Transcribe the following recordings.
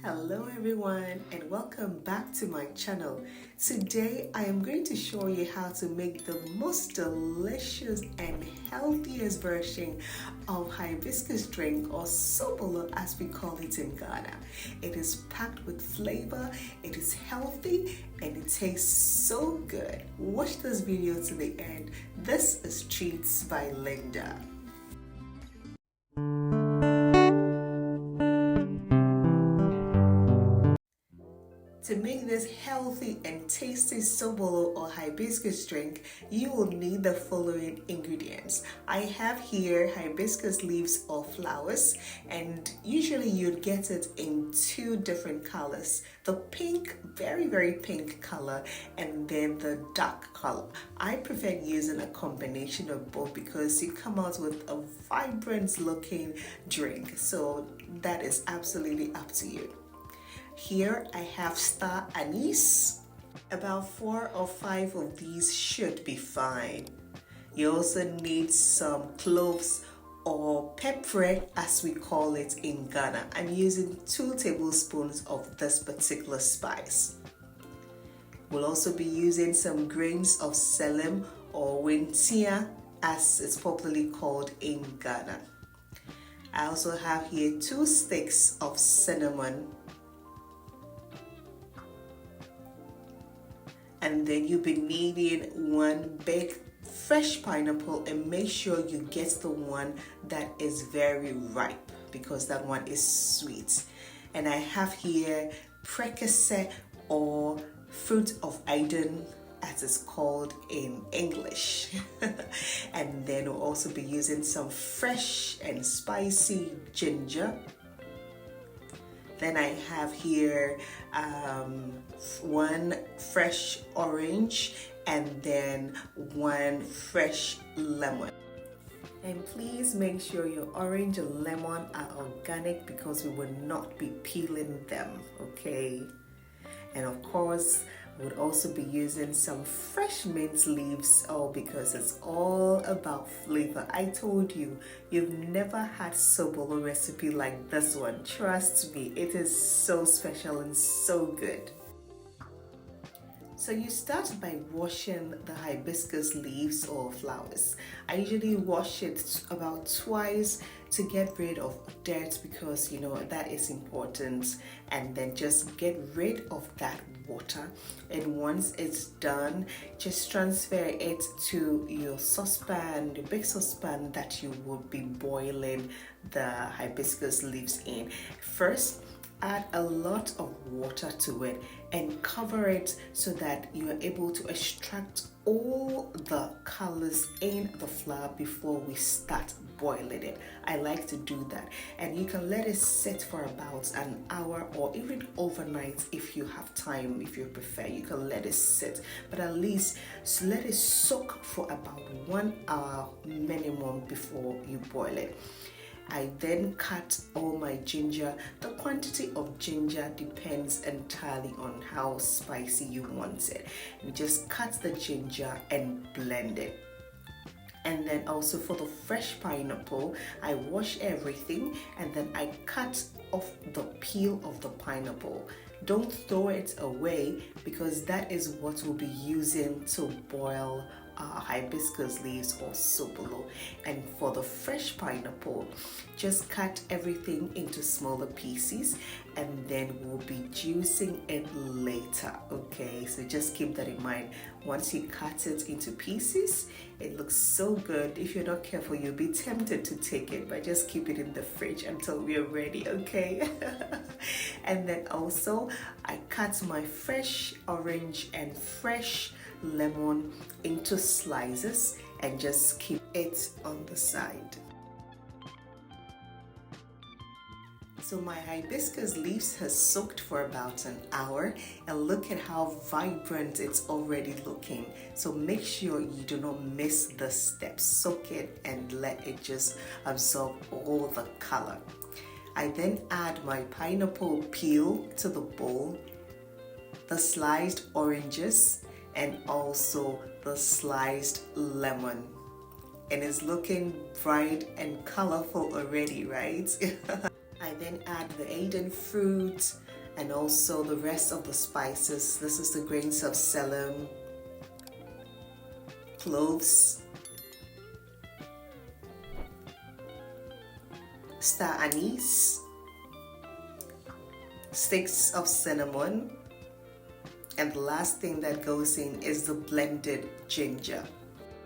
Hello everyone and welcome back to my channel. Today I am going to show you how to make the most delicious and healthiest version of hibiscus drink, or Sobolo as we call it in Ghana. It is packed with flavor, it is healthy, and it tastes so good. Watch this video to the end. This is Treats by Linda. To make this healthy and tasty Sobolo or hibiscus drink, you will need the following ingredients. I have here hibiscus leaves or flowers, and usually you'd get it in two different colors. The pink, very pink color, and then the dark color. I prefer using a combination of both because you come out with a vibrant looking drink. So that is absolutely up to you. Here I have star anise. About 4 or 5 of these should be fine. You also need some cloves or pepper as we call it in Ghana. I'm using 2 tablespoons of this particular spice. We'll also be using some grains of selim or wintia as it's popularly called in Ghana. I also have here 2 sticks of cinnamon. And then you'll be needing 1 big fresh pineapple, and make sure you get the one that is very ripe because that one is sweet. And I have here prekese or fruit of Aidan as it's called in English. And then we'll also be using some fresh and spicy ginger. Then I have here 1 fresh orange and then 1 fresh lemon. And please make sure your orange and lemon are organic because we will not be peeling them, okay? And of course, would also be using some fresh mint leaves, because it's all about flavor. I told you, you've never had Sobolo recipe like this one. Trust me, it is so special and so good. So you start by washing the hibiscus leaves or flowers. I usually wash it about twice to get rid of dirt because that is important, and then just get rid of that water. And once it's done, just transfer it to your saucepan, the big saucepan that you will be boiling the hibiscus leaves in. First, add a lot of water to it and cover it so that you are able to extract all the colors in the flour before we start boiling it. I like to do that, and you can let it sit for about an hour or even overnight if you have time. If you prefer, you can let it sit, but at least let it soak for about 1 hour minimum before you boil it. I then cut all my ginger. The quantity of ginger depends entirely on how spicy you want it. You just cut the ginger and blend it. And then also for the fresh pineapple, I wash everything and then I cut off the peel of the pineapple. Don't throw it away because that is what we'll be using to boil hibiscus leaves or Sobolo. And for the fresh pineapple, just cut everything into smaller pieces and then we'll be juicing it later, okay? So just keep that in mind. Once you cut it into pieces, it looks so good. If you're not careful, you'll be tempted to take it, but just keep it in the fridge until we're ready, okay? And then also I cut my fresh orange and fresh lemon into slices and just keep it on the side. So my hibiscus leaves has soaked for about an hour, and look at how vibrant it's already looking. So make sure you do not miss the steps. Soak it and let it just absorb all the color. I then add my pineapple peel to the bowl, the sliced oranges, and also the sliced lemon. And it's looking bright and colorful already, right? I then add the Aidan fruit and also the rest of the spices. This is the grains of selim, cloves, star anise, sticks of cinnamon, and the last thing that goes in is the blended ginger.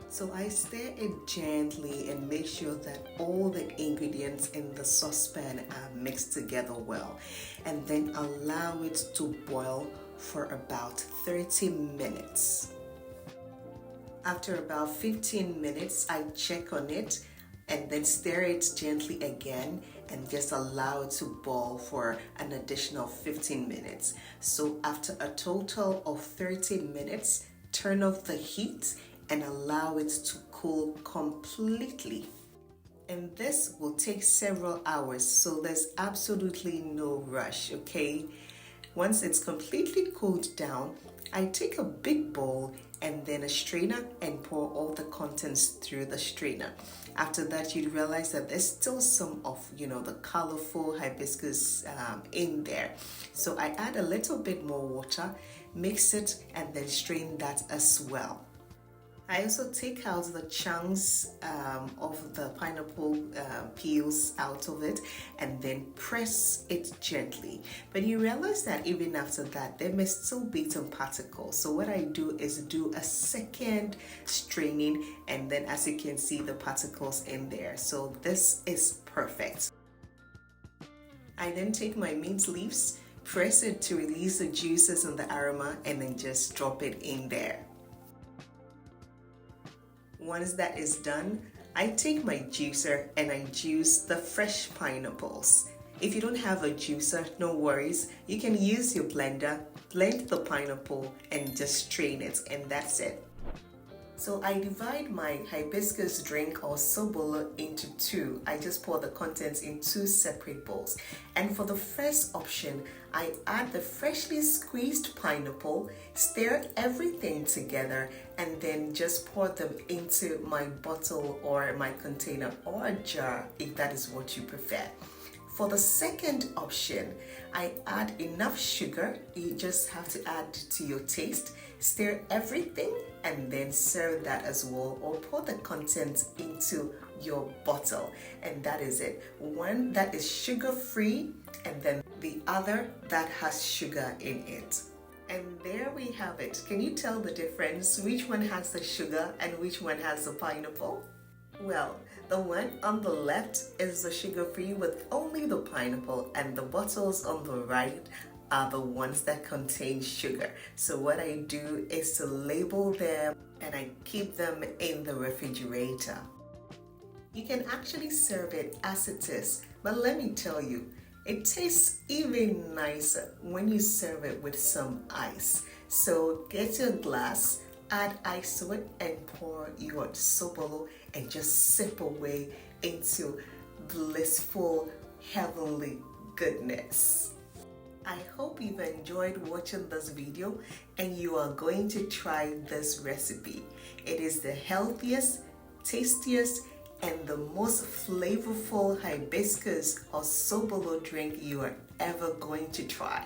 So I stir it gently and make sure that all the ingredients in the saucepan are mixed together well, and then allow it to boil for about 30 minutes. After about 15 minutes, I check on it and then stir it gently again and just allow it to boil for an additional 15 minutes. So after a total of 30 minutes, turn off the heat and allow it to cool completely. And this will take several hours, so there's absolutely no rush, okay? Once it's completely cooled down, I take a big bowl and then a strainer and pour all the contents through the strainer. After that, you'd realize that there's still some of, the colorful hibiscus in there. So I add a little bit more water, mix it, and then strain that as well. I also take out the chunks of the pineapple peels out of it and then press it gently. But you realize that even after that, there may still be some particles. So what I do is do a second straining, and then as you can see, the particles in there. So this is perfect. I then take my mint leaves, press it to release the juices and the aroma, and then just drop it in there. Once that is done, I take my juicer and I juice the fresh pineapples. If you don't have a juicer, no worries. You can use your blender, blend the pineapple and just strain it, and that's it. So I divide my hibiscus drink or Sobolo into two. I just pour the contents in two separate bowls. And for the first option, I add the freshly squeezed pineapple, stir everything together, and then just pour them into my bottle or my container or a jar if that is what you prefer. For the second option, I add enough sugar. You just have to add to your taste. Stir everything and then serve that as well, or pour the contents into your bottle, and that is it. One that is sugar-free and then the other that has sugar in it. And there we have it. Can you tell the difference? Which one has the sugar and which one has the pineapple? Well, the one on the left is the sugar-free with only the pineapple, and the bottles on the right are the ones that contain sugar. So what I do is to label them and I keep them in the refrigerator. You can actually serve it as it is, but let me tell you, it tastes even nicer when you serve it with some ice. So get your glass, add ice to it, and pour your Sobolo and just sip away into blissful, heavenly goodness. I hope you've enjoyed watching this video and you are going to try this recipe. It is the healthiest, tastiest, and the most flavorful hibiscus or Sobolo drink you are ever going to try.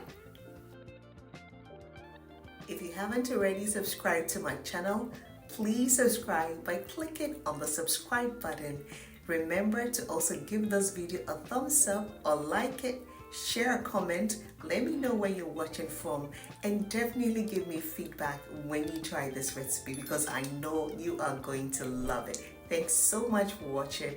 If you haven't already subscribed to my channel, please subscribe by clicking on the subscribe button. Remember to also give this video a thumbs up or like it, share a comment, let me know where you're watching from, and definitely give me feedback when you try this recipe because I know you are going to love it. Thanks so much for watching.